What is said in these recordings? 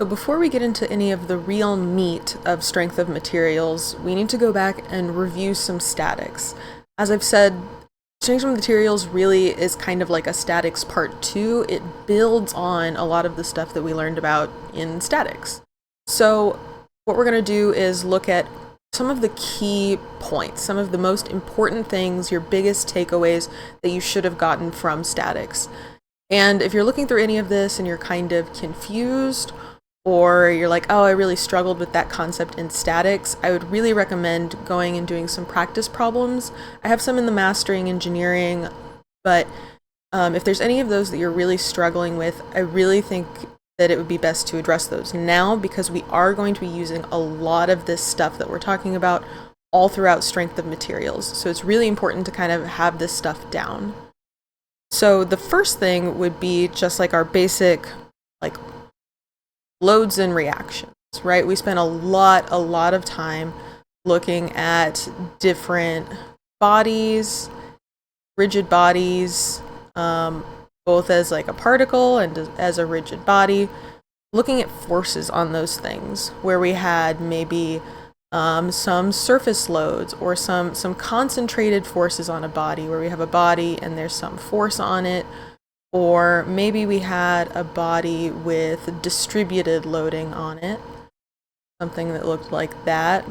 So before we get into any of the real meat of strength of materials, we need to go back and review some statics. As I've said, strength of materials really is kind of like a statics part 2. It builds on a lot of the stuff that we learned about in statics. So what we're going to do is look at some of the key points, some of the most important things, your biggest takeaways that you should have gotten from statics. And if you're looking through any of this and you're kind of confused, or you're like, oh, I really struggled with that concept in statics, I would really recommend going and doing some practice problems. I have some in the mastering engineering, but if there's any of those that you're really struggling with, I really think that it would be best to address those now, because we are going to be using a lot of this stuff that we're talking about all throughout strength of materials. So it's really important to kind of have this stuff down. So the first thing would be just like our basic, like, loads and reactions, right? We spent a lot of time looking at different bodies, rigid bodies, both as like a particle and as a rigid body, looking at forces on those things, where we had maybe some surface loads or some concentrated forces on a body, where we have a body and there's some force on it. Or maybe we had a body with distributed loading on it, something that looked like that,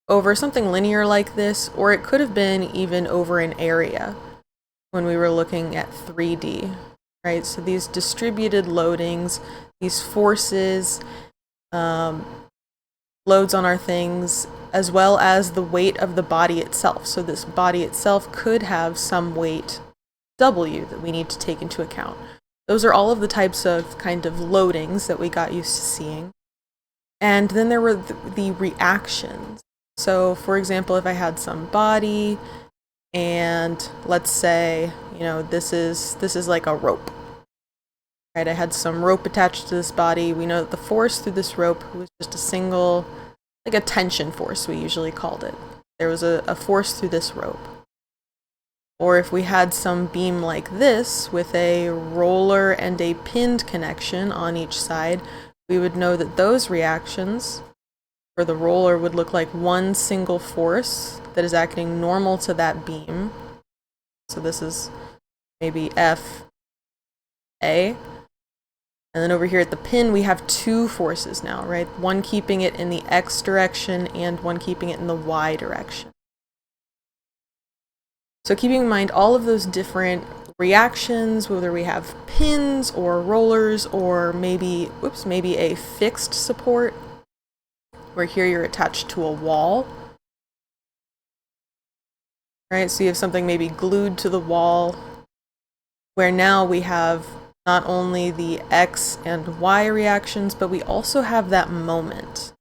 over something linear like this, or it could have been even over an area when we were looking at 3D, right? So these distributed loadings, these forces, loads on our things, as well as the weight of the body itself. So this body itself could have some weight W that we need to take into account. Those are all of the types of kind of loadings that we got used to seeing. And then there were the reactions. So for example, if I had some body and let's say, this is like a rope, right? I had some rope attached to this body. We know that the force through this rope was just a single, like a tension force, we usually called it. There was a force through this rope. Or if we had some beam like this with a roller and a pinned connection on each side, we would know that those reactions for the roller would look like one single force that is acting normal to that beam. So this is maybe FA. And then over here at the pin, we have two forces now, right? One keeping it in the X direction and one keeping it in the Y direction. So keeping in mind all of those different reactions, whether we have pins or rollers or maybe a fixed support, where here you're attached to a wall, right? So you have something maybe glued to the wall, where now we have not only the X and Y reactions, but we also have that moment,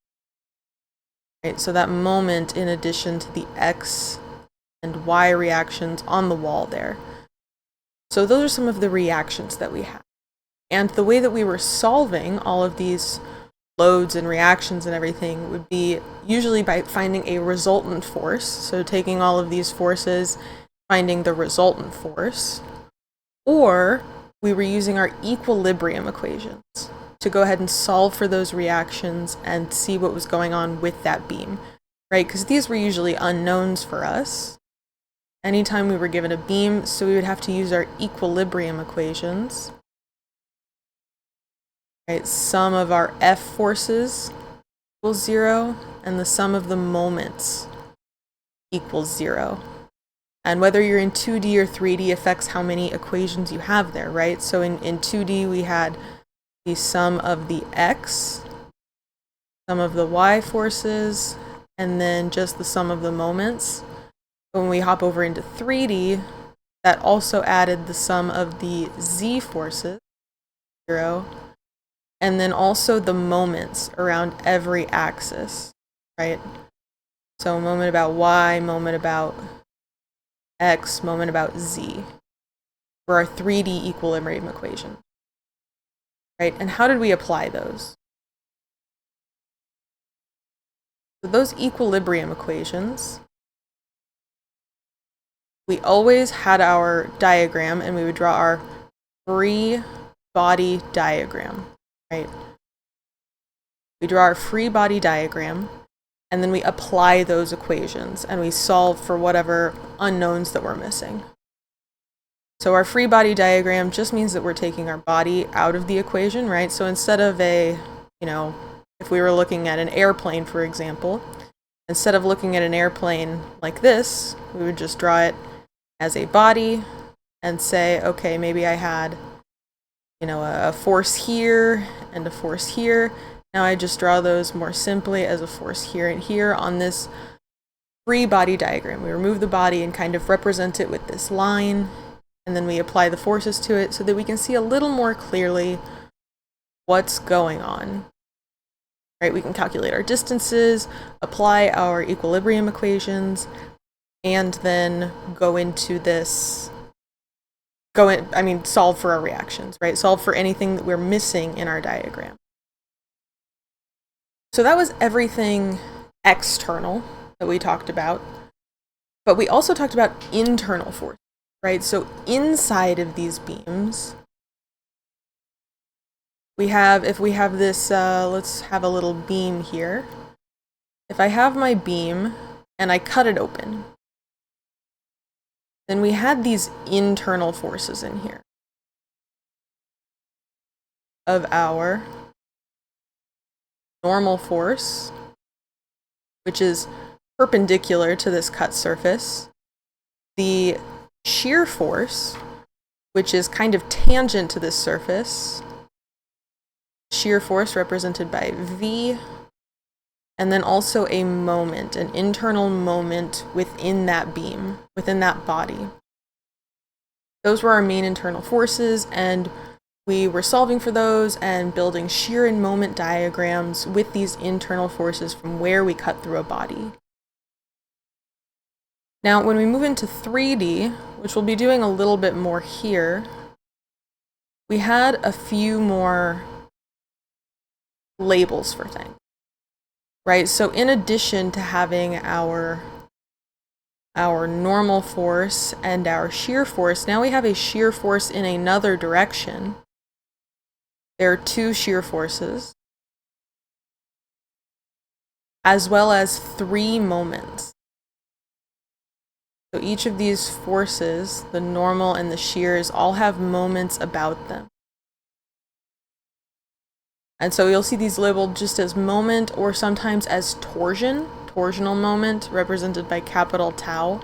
right? So that moment in addition to the X and Y reactions on the wall there. So those are some of the reactions that we have. And the way that we were solving all of these loads and reactions and everything would be usually by finding a resultant force. So taking all of these forces, finding the resultant force. Or we were using our equilibrium equations to go ahead and solve for those reactions and see what was going on with that beam, right? Because these were usually unknowns for us anytime we were given a beam, so we would have to use our equilibrium equations. Right, sum of our F forces equals 0, and the sum of the moments equals 0. And whether you're in 2D or 3D affects how many equations you have there, right? So in 2D we had the sum of the X, sum of the Y forces, and then just the sum of the moments. When we hop over into 3D, that also added the sum of the Z forces, 0, and then also the moments around every axis, right? So a moment about Y, moment about X, moment about Z for our 3D equilibrium equation, right? And how did we apply those? So those equilibrium equations, we always had our diagram and we would draw our free body diagram, right? we draw our free body diagram, and then we apply those equations, and we solve for whatever unknowns that we're missing. So our free body diagram just means that we're taking our body out of the equation, right? So instead of a, if we were looking at an airplane, for example, instead of looking at an airplane like this, we would just draw it as a body and say, okay, maybe I had, a force here and a force here. Now I just draw those more simply as a force here and here on this free body diagram. We remove the body and kind of represent it with this line, and then we apply the forces to it so that we can see a little more clearly what's going on. Right? We can calculate our distances, apply our equilibrium equations, and then solve for our reactions, right? Solve for anything that we're missing in our diagram. So that was everything external that we talked about, but we also talked about internal forces, right? So inside of these beams, if we have this, let's have a little beam here. If I have my beam and I cut it open, then we had these internal forces in here of our normal force, which is perpendicular to this cut surface, the shear force, which is kind of tangent to this surface, shear force represented by V, and then also a moment, an internal moment within that beam, within that body. Those were our main internal forces, and we were solving for those and building shear and moment diagrams with these internal forces from where we cut through a body. Now, when we move into 3D, which we'll be doing a little bit more here, we had a few more labels for things. Right, so in addition to having our normal force and our shear force, now we have a shear force in another direction. There are two shear forces, as well as 3 moments. So each of these forces, the normal and the shears, all have moments about them. And so you'll see these labeled just as moment or sometimes as torsion, torsional moment, represented by capital tau.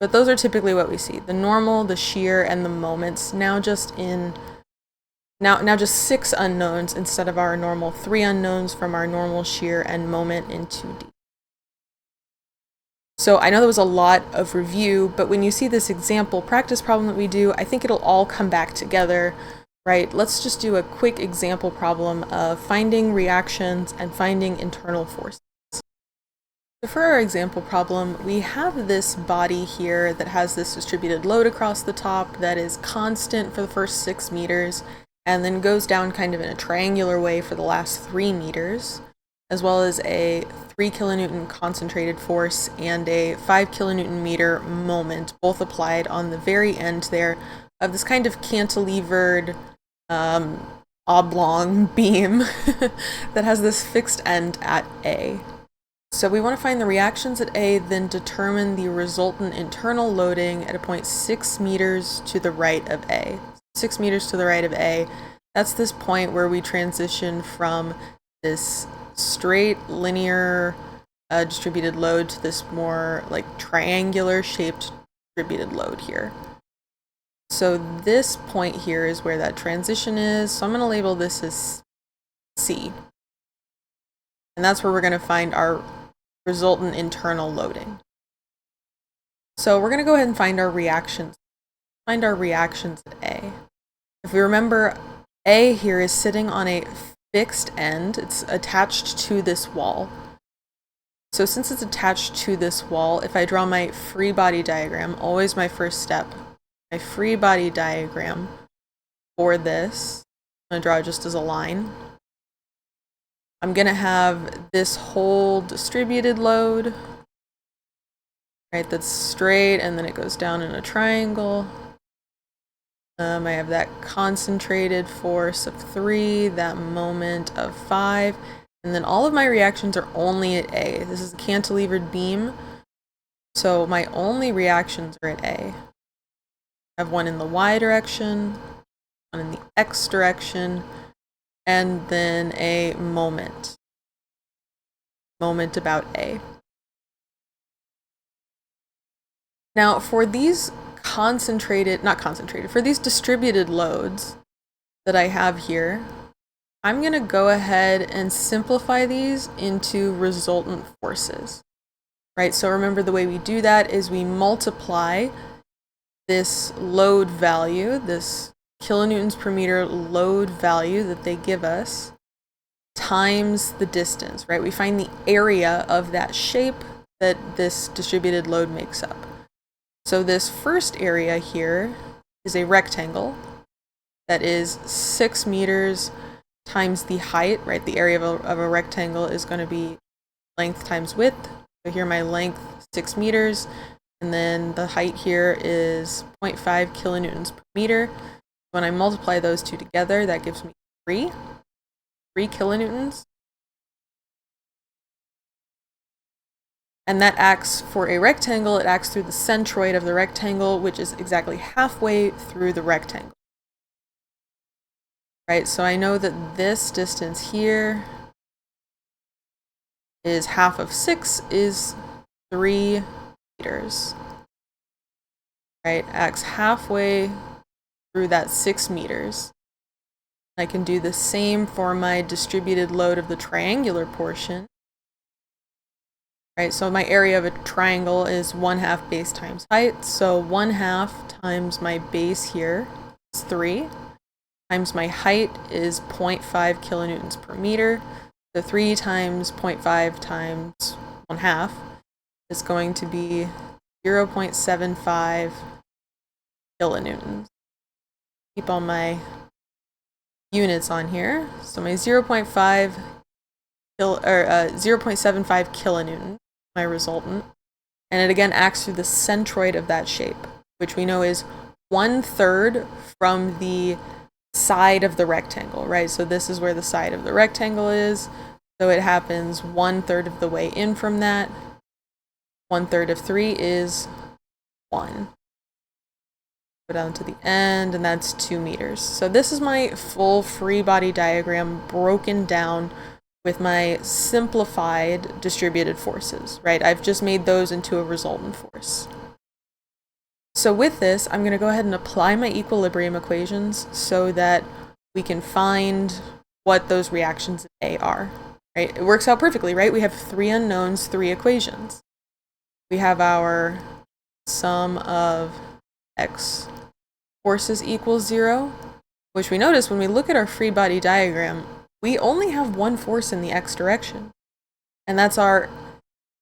But those are typically what we see. The normal, the shear, and the moments, now just 6 unknowns instead of our normal 3 unknowns from our normal shear and moment in 2D. So I know that was a lot of review, but when you see this example practice problem that we do, I think it'll all come back together, right? Let's just do a quick example problem of finding reactions and finding internal forces. So for our example problem, we have this body here that has this distributed load across the top that is constant for the first 6 meters and then goes down kind of in a triangular way for the last 3 meters, as well as a 3 kilonewton concentrated force and a 5 kilonewton meter moment, both applied on the very end there of this kind of cantilevered oblong beam that has this fixed end at A. So we want to find the reactions at A, then determine the resultant internal loading at a point 6 meters to the right of A. 6 meters to the right of A, that's this point where we transition from this straight linear distributed load to this more like triangular shaped distributed load here. So this point here is where that transition is. So I'm going to label this as C. And that's where we're going to find our resultant internal loading. So we're going to go ahead and find our reactions. Find our reactions at A. If we remember, A here is sitting on a fixed end. It's attached to this wall. So since it's attached to this wall, if I draw my free body diagram, always my first step, my free body diagram for this, I'm going to draw it just as a line. I'm going to have this whole distributed load, right, that's straight, and then it goes down in a triangle. I have that concentrated force of 3, that moment of 5, and then all of my reactions are only at A. This is a cantilevered beam, so my only reactions are at A. I have one in the Y direction, one in the X direction, and then a moment. Moment about A. Now, for these for these distributed loads that I have here, I'm going to go ahead and simplify these into resultant forces, right? So remember, the way we do that is we multiply this load value, this kilonewtons per meter load value that they give us, times the distance, right? We find the area of that shape that this distributed load makes up. So this first area here is a rectangle that is 6 meters times the height, right? The area of a rectangle is going to be length times width. So here my length, 6 meters, and then the height here is 0.5 kilonewtons per meter. When I multiply those two together, that gives me 3 kilonewtons. And that acts for a rectangle, it acts through the centroid of the rectangle, which is exactly halfway through the rectangle. Right, so I know that this distance here is half of 6 is 3 meters. Right, acts halfway through that 6 meters. I can do the same for my distributed load of the triangular portion. Right, so my area of a triangle is 1/2 base times height, so 1/2 times my base here is 3, times my height is 0.5 kilonewtons per meter, so 3 times 0.5 times 1/2 is going to be 0.75 kilonewtons. Keep all my units on here, so my 0.75 kilonewtons, my resultant, and it again acts through the centroid of that shape, which we know is 1/3 from the side of the rectangle, right? So this is where the side of the rectangle is, so it happens 1/3 of the way in from that. 1/3 of 3 is 1. Go down to the end, and that's 2 meters. So this is my full free body diagram broken down with my simplified distributed forces, right? I've just made those into a resultant force. So with this, I'm going to go ahead and apply my equilibrium equations so that we can find what those reactions at A are, right? It works out perfectly, right? We have 3 unknowns, 3 equations. We have our sum of x forces equals 0, which we notice when we look at our free body diagram, we only have one force in the x direction, and that's our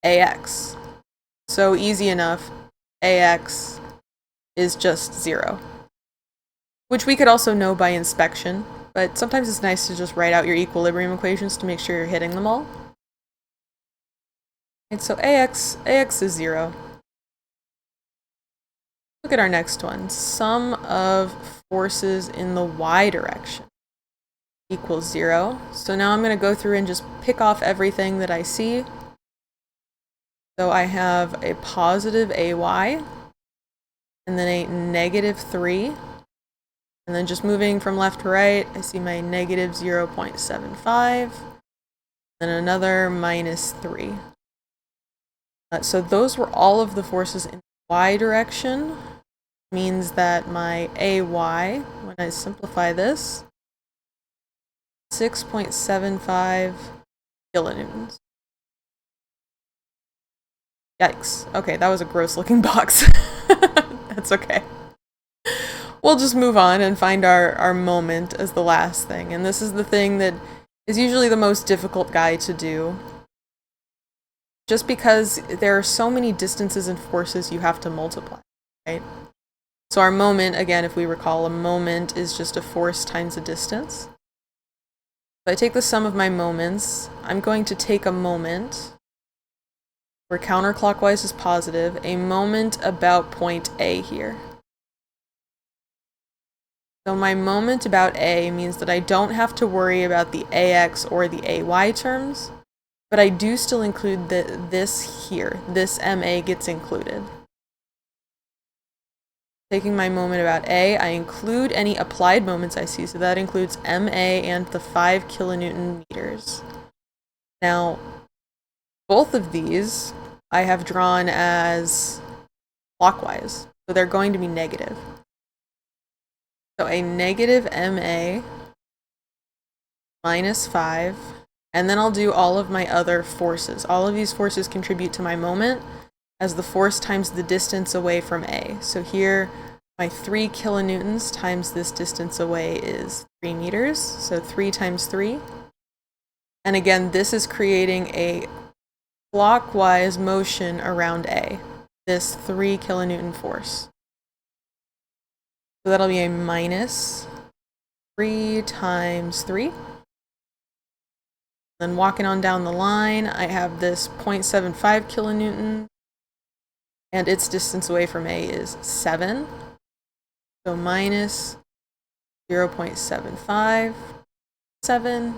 AX. So easy enough, AX is just 0, which we could also know by inspection, but sometimes it's nice to just write out your equilibrium equations to make sure you're hitting them all. And so AX is 0. Look at our next one, sum of forces in the y direction equals 0. So now I'm going to go through and just pick off everything that I see. So I have a positive AY, and then a -3, and then just moving from left to right, I see my negative 0.75, then another -3. So those were all of the forces in the y direction, means that my AY, when I simplify this, 6.75 kilonewtons. Yikes. Okay, that was a gross looking box. That's okay. We'll just move on and find our moment as the last thing. And this is the thing that is usually the most difficult guy to do. Just because there are so many distances and forces you have to multiply, right? So our moment, again, if we recall, a moment is just a force times a distance. If I take the sum of my moments, I'm going to take a moment where counterclockwise is positive, a moment about point A here. So my moment about A means that I don't have to worry about the AX or the AY terms, but I do still include this here. This MA gets included. Taking my moment about A, I include any applied moments I see, so that includes MA and the 5 kilonewton meters. Now, both of these I have drawn as clockwise, so they're going to be negative. So a negative MA minus 5, and then I'll do all of my other forces. All of these forces contribute to my moment as the force times the distance away from A. So here, my 3 kilonewtons times this distance away is 3 meters, so 3 times 3. And again, this is creating a clockwise motion around A, this 3 kilonewton force. So that'll be a minus 3 times 3. Then walking on down the line, I have this 0.75 kilonewton, and its distance away from A is 7. So minus 0.75, 7.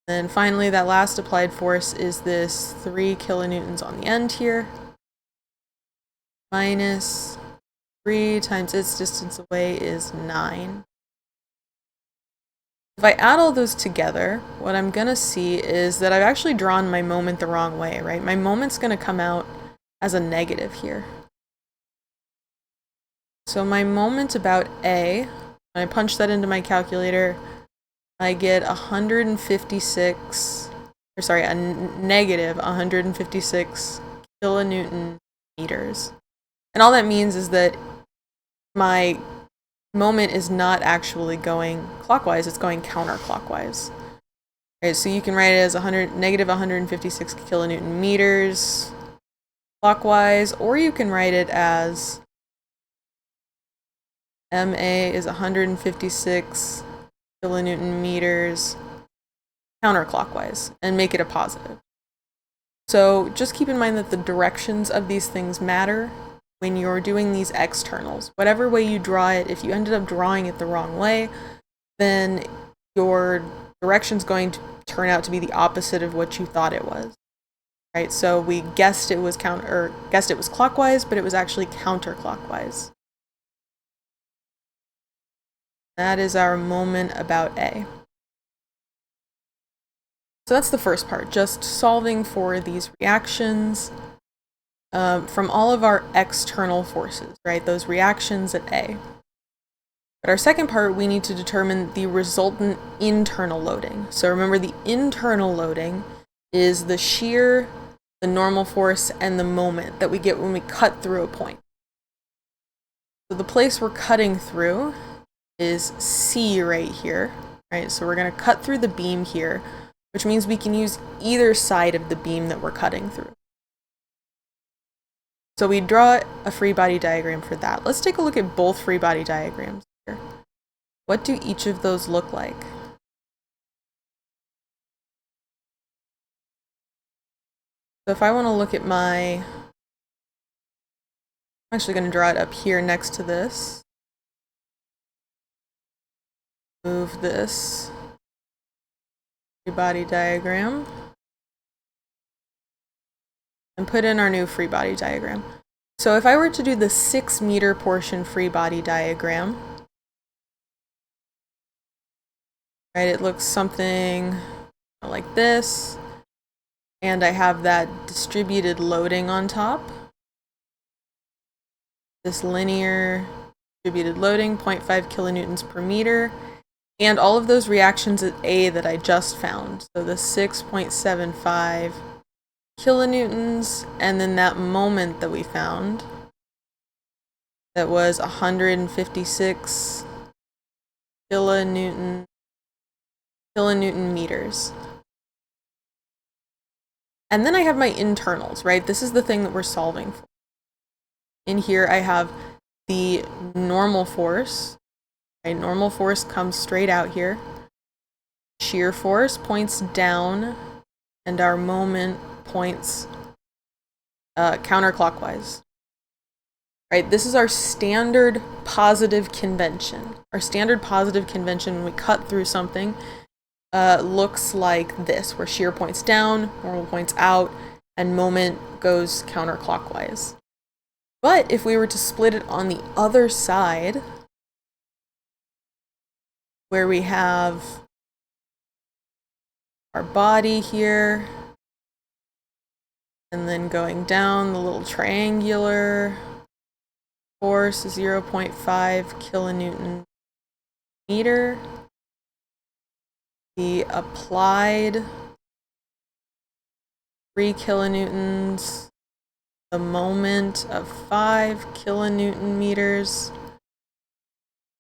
Then finally, that last applied force is this 3 kilonewtons on the end here, minus 3 times its distance away is 9. If I add all those together, what I'm going to see is that I've actually drawn my moment the wrong way, right? My moment's going to come out as a negative here. So my moment about A, when I punch that into my calculator, I get a negative 156 kilonewton meters. And all that means is that my moment is not actually going clockwise, it's going counterclockwise. Right, so you can write it as negative 156 kilonewton meters clockwise, or you can write it as MA is 156 kilonewton meters counterclockwise, and make it a positive. So just keep in mind that the directions of these things matter when you're doing these externals. Whatever way you draw it, if you ended up drawing it the wrong way, then your direction's going to turn out to be the opposite of what you thought it was. Right? So we guessed it was clockwise, but it was actually counterclockwise. That is our moment about A. So that's the first part, just solving for these reactions from all of our external forces, right? Those reactions at A. But our second part, we need to determine the resultant internal loading. So remember, the internal loading is the shear, the normal force, and the moment that we get when we cut through a point. So the place we're cutting through is C right here, right? So we're going to cut through the beam here, which means we can use either side of the beam that we're cutting through. So we draw a free body diagram for that. Let's take a look at both free body diagrams here. What do each of those look like? So if I want to look at I'm actually going to draw it up here next to this. Move this free body diagram and put in our new free body diagram. So if I were to do the 6 meter portion free body diagram, right, it looks something like this, and I have that distributed loading on top. This linear distributed loading, 0.5 kilonewtons per meter, and all of those reactions at A that I just found. So the 6.75 kilonewtons, and then that moment that we found that was 156 kilonewton meters. And then I have my internals, right? This is the thing that we're solving for. In here I have the normal force. Right? Normal force comes straight out here. Shear force points down, and our moment points counterclockwise. right? This is our standard positive convention. Our standard positive convention when we cut through something looks like this, where shear points down, normal points out, and moment goes counterclockwise. But if we were to split it on the other side, where we have our body here, and then going down the little triangular force, 0.5 kilonewton meter. The applied 3 kilonewtons, the moment of 5 kilonewton meters,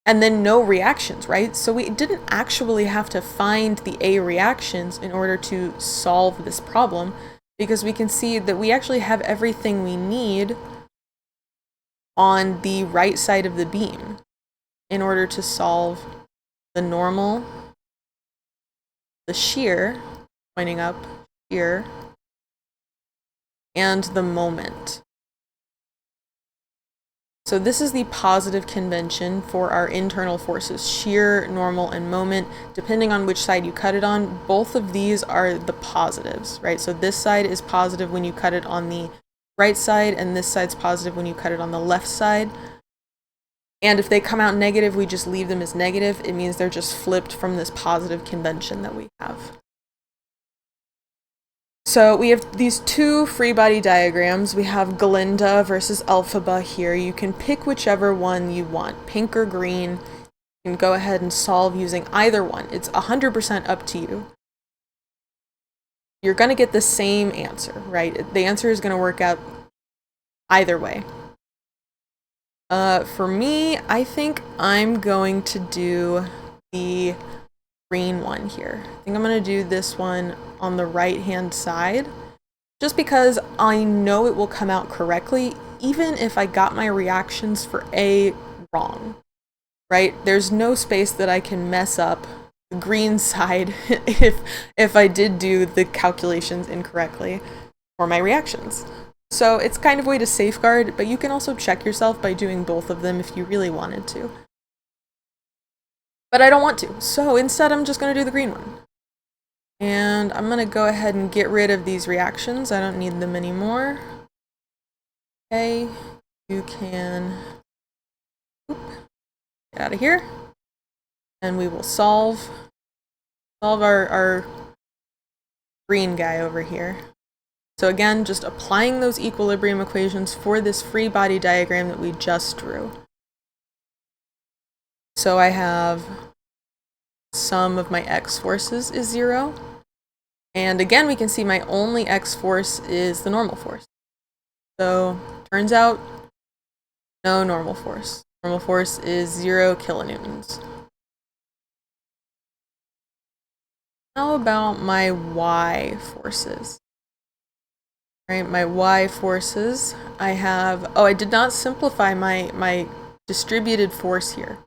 and then no reactions, right? So we didn't actually have to find the A reactions in order to solve this problem, because we can see that we actually have everything we need on the right side of the beam in order to solve the normal, the shear, pointing up, shear, and the moment. So this is the positive convention for our internal forces, shear, normal, and moment. Depending on which side you cut it on, both of these are the positives, right? So this side is positive when you cut it on the right side, and this side's positive when you cut it on the left side. And if they come out negative, we just leave them as negative. It means they're just flipped from this positive convention that we have. So we have these two free body diagrams. We have Galinda versus Elphaba here. You can pick whichever one you want, pink or green. You can go ahead and solve using either one. It's 100% up to you. You're going to get the same answer, right? The answer is going to work out either way. For me, I think I'm going to do the green one here. I think I'm going to do this one on the right hand side, just because I know it will come out correctly, even if I got my reactions for A wrong, right? There's no space that I can mess up the green side if I did do the calculations incorrectly for my reactions. So it's kind of a way to safeguard, but you can also check yourself by doing both of them if you really wanted to. But I don't want to, so instead I'm just going to do the green one. And I'm going to go ahead and get rid of these reactions. I don't need them anymore. Okay, you can get out of here. And we will solve our green guy over here. So again, just applying those equilibrium equations for this free body diagram that we just drew. So I have sum of my x forces is 0. And again, we can see my only x force is the normal force. So turns out no normal force. Normal force is 0 kilonewtons. How about my y forces? Right, my y forces, I have, I did not simplify my distributed force here.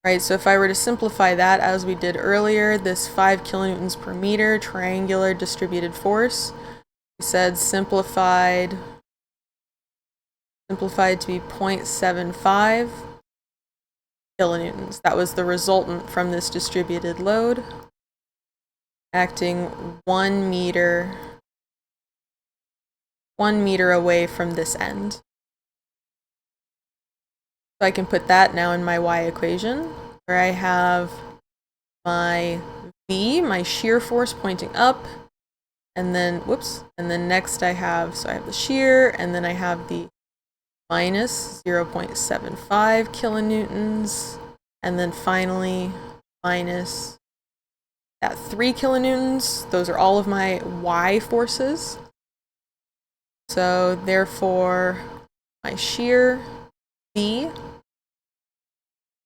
Right, so if I were to simplify that as we did earlier, this 5 kilonewtons per meter triangular distributed force, we said simplified to be 0.75 kilonewtons. That was the resultant from this distributed load, acting 1 meter away from this end. So I can put that now in my y equation, where I have my V, my shear force pointing up, and then, and then next I have the shear, and then I have the minus 0.75 kilonewtons, and then finally minus at 3 kilonewtons. Those are all of my y forces. So therefore, my shear V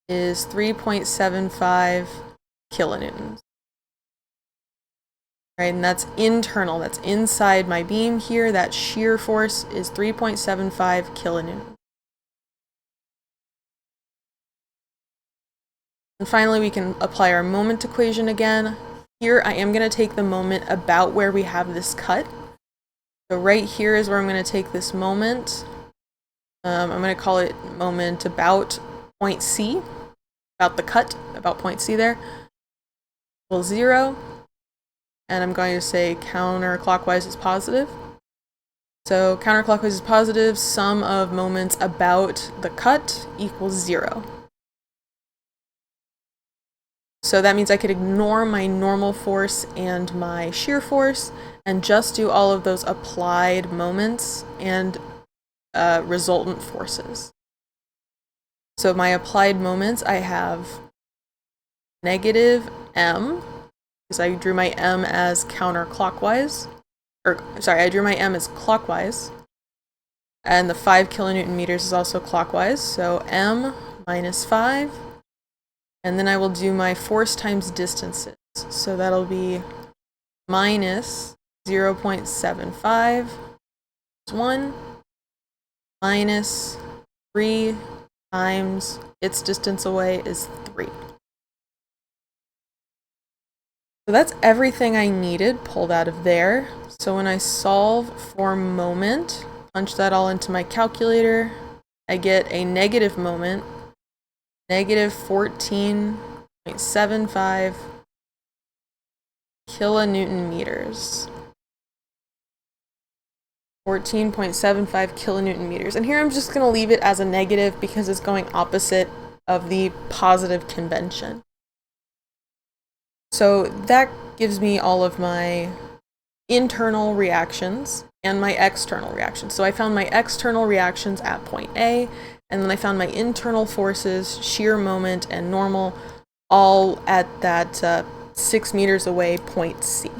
is 3.75 kilonewtons. Right, and that's internal, that's inside my beam here. That shear force is 3.75 kilonewtons. And finally, we can apply our moment equation again. Here, I am going to take the moment about where we have this cut. So right here is where I'm going to take this moment. I'm going to call it moment about point C, about the cut, about point C there, equals 0. And I'm going to say counterclockwise is positive. So counterclockwise is positive, sum of moments about the cut equals 0. So that means I could ignore my normal force and my shear force and just do all of those applied moments and resultant forces. So my applied moments, I have negative m, because I drew my m as counterclockwise, I drew my m as clockwise, and the 5 kilonewton meters is also clockwise, so m minus 5, and then I will do my force times distances, so that'll be minus 0.75 is 1, minus 3 times its distance away is 3. So that's everything I needed pulled out of there. So when I solve for moment, punch that all into my calculator, I get a negative moment, negative 14.75 kilonewton meters. 14.75 kilonewton meters. And here I'm just going to leave it as a negative because it's going opposite of the positive convention. So that gives me all of my internal reactions and my external reactions. So I found my external reactions at point A, and then I found my internal forces, shear moment, and normal, all at that 6 meters away point C.